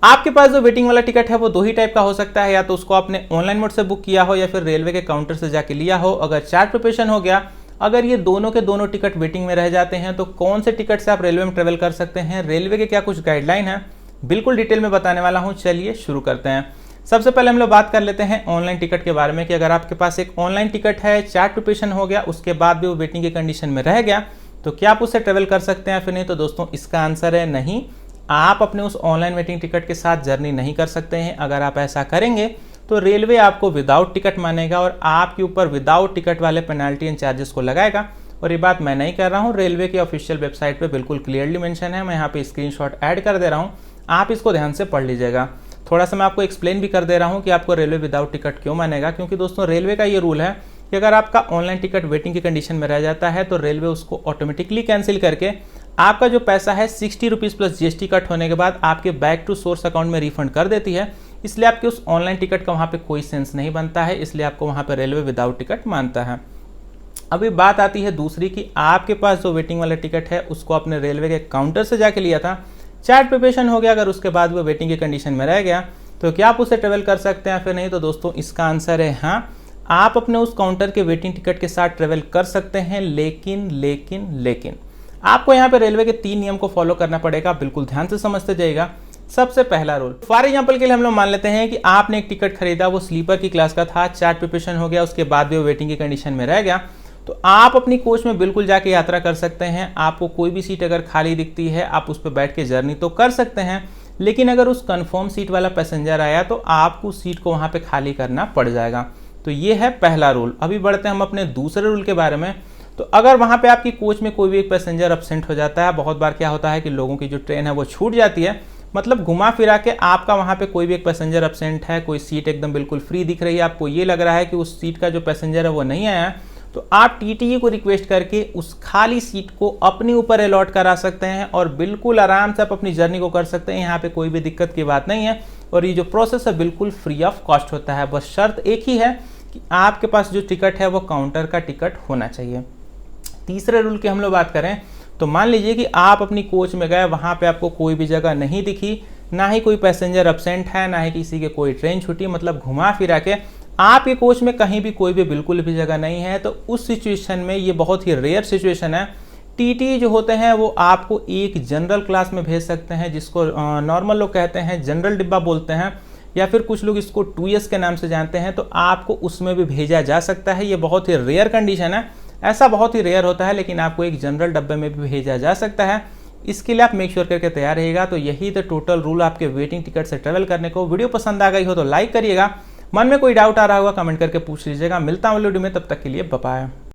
आपके पास जो वेटिंग वाला टिकट है वो दो ही टाइप का हो सकता है, या तो उसको आपने ऑनलाइन मोड से बुक किया हो या फिर रेलवे के काउंटर से जाके लिया हो। अगर चार्ट प्रिपरेशन हो गया, अगर ये दोनों के दोनों टिकट वेटिंग में रह जाते हैं तो कौन से टिकट से आप रेलवे में ट्रेवल कर सकते हैं, रेलवे के क्या कुछ गाइडलाइन है, बिल्कुल डिटेल में बताने वाला हूं। चलिए शुरू करते हैं। सबसे पहले हम लोग बात कर लेते हैं ऑनलाइन टिकट के बारे में कि अगर आपके पास एक ऑनलाइन टिकट है, चार्ट प्रिपरेशन हो गया, उसके बाद भी वो वेटिंग की कंडीशन में रह गया, तो क्या आप उससे ट्रेवल कर सकते हैं फिर नहीं? तो दोस्तों इसका आंसर है नहीं। आप अपने उस ऑनलाइन वेटिंग टिकट के साथ जर्नी नहीं कर सकते हैं। अगर आप ऐसा करेंगे तो रेलवे आपको विदाउट टिकट मानेगा और आपके ऊपर विदाउट टिकट वाले पेनाल्टी एंड चार्जेस को लगाएगा। और ये बात मैं नहीं कर रहा हूँ, रेलवे की ऑफिशियल वेबसाइट पे बिल्कुल क्लियरली मेंशन है। मैं यहाँ पे स्क्रीनशॉट ऐड कर दे रहा हूँ, आप इसको ध्यान से पढ़ लीजिएगा। थोड़ा सा मैं आपको एक्सप्लेन भी कर दे रहा हूँ कि आपको रेलवे विदाउट टिकट क्यों मानेगा, क्योंकि दोस्तों रेलवे का ये रूल है कि अगर आपका ऑनलाइन टिकट वेटिंग की कंडीशन में रह जाता है तो रेलवे उसको ऑटोमेटिकली कैंसिल करके आपका जो पैसा है 60 रुपीज़ प्लस जीएसटी कट होने के बाद आपके बैक टू सोर्स अकाउंट में रिफंड कर देती है। इसलिए आपके उस ऑनलाइन टिकट का वहाँ पे कोई सेंस नहीं बनता है, इसलिए आपको वहाँ पे रेलवे विदाउट टिकट मानता है। अभी बात आती है दूसरी कि आपके पास जो वेटिंग वाला टिकट है उसको आपने रेलवे के काउंटर से जाके लिया था, चार्ट प्रिपरेशन हो गया, अगर उसके बाद वो वेटिंग की कंडीशन में रह गया तो क्या आप उसे ट्रेवल कर सकते हैं फिर नहीं? तो दोस्तों इसका आंसर है हाँ, आप अपने उस काउंटर के वेटिंग टिकट के साथ ट्रेवल कर सकते हैं। लेकिन आपको यहाँ पे रेलवे के 3 नियम को फॉलो करना पड़ेगा, बिल्कुल ध्यान से समझते जाइएगा। सबसे पहला रूल, फॉर एग्जांपल के लिए हम लोग मान लेते हैं कि आपने एक टिकट खरीदा, वो स्लीपर की क्लास का था, चार्ट प्रिपरेशन हो गया, उसके बाद भी वो वेटिंग की कंडीशन में रह गया, तो आप अपनी कोच में बिल्कुल जाके यात्रा कर सकते हैं। आपको कोई भी सीट अगर खाली दिखती है आप उस पर बैठ के जर्नी तो कर सकते हैं, लेकिन अगर उस कंफर्म सीट वाला पैसेंजर आया तो आपको सीट को वहाँ पे खाली करना पड़ जाएगा। तो ये है पहला रूल। अभी बढ़ते हैं हम अपने दूसरे रूल के बारे में। तो अगर वहाँ पे आपकी कोच में कोई भी एक पैसेंजर एब्सेंट हो जाता है, बहुत बार क्या होता है कि लोगों की जो ट्रेन है वो छूट जाती है, मतलब घुमा फिरा के आपका वहाँ पे कोई भी एक पैसेंजर एब्सेंट है, कोई सीट एकदम बिल्कुल फ्री दिख रही है, आपको ये लग रहा है कि उस सीट का जो पैसेंजर है वो नहीं आया है, तो आप टीटीई को रिक्वेस्ट करके उस खाली सीट को अपने ऊपर अलॉट करा सकते हैं और बिल्कुल आराम से आप अपनी जर्नी को कर सकते हैं। यहाँ पे कोई भी दिक्कत की बात नहीं है और ये जो प्रोसेस है बिल्कुल फ्री ऑफ कॉस्ट होता है। बस शर्त एक ही है कि आपके पास जो टिकट है वो काउंटर का टिकट होना चाहिए। तीसरे रूल की हम लोग बात करें तो मान लीजिए कि आप अपनी कोच में गए, वहाँ पे आपको कोई भी जगह नहीं दिखी, ना ही कोई पैसेंजर एब्सेंट है, ना ही किसी के कोई ट्रेन छूटी, मतलब घुमा फिरा के आपके कोच में कहीं भी कोई भी बिल्कुल भी जगह नहीं है, तो उस सिचुएशन में, ये बहुत ही रेयर सिचुएशन है, टीटी जो होते हैं वो आपको एक जनरल क्लास में भेज सकते हैं, जिसको नॉर्मल लोग कहते हैं, जनरल डिब्बा बोलते हैं, या फिर कुछ लोग इसको 2S के नाम से जानते हैं, तो आपको उसमें भी भेजा जा सकता है। ये बहुत ही रेयर कंडीशन है, ऐसा बहुत ही रेयर होता है, लेकिन आपको एक जनरल डब्बे में भी भेजा जा सकता है। इसके लिए आप मेक श्योर करके तैयार रहिएगा। तो यही तो टोटल रूल आपके वेटिंग टिकट से ट्रेवल करने को। वीडियो पसंद आ गई हो तो लाइक करिएगा, मन में कोई डाउट आ रहा होगा कमेंट करके पूछ लीजिएगा। मिलता हूँ वीडियो में, तब तक के लिए बाय बाय।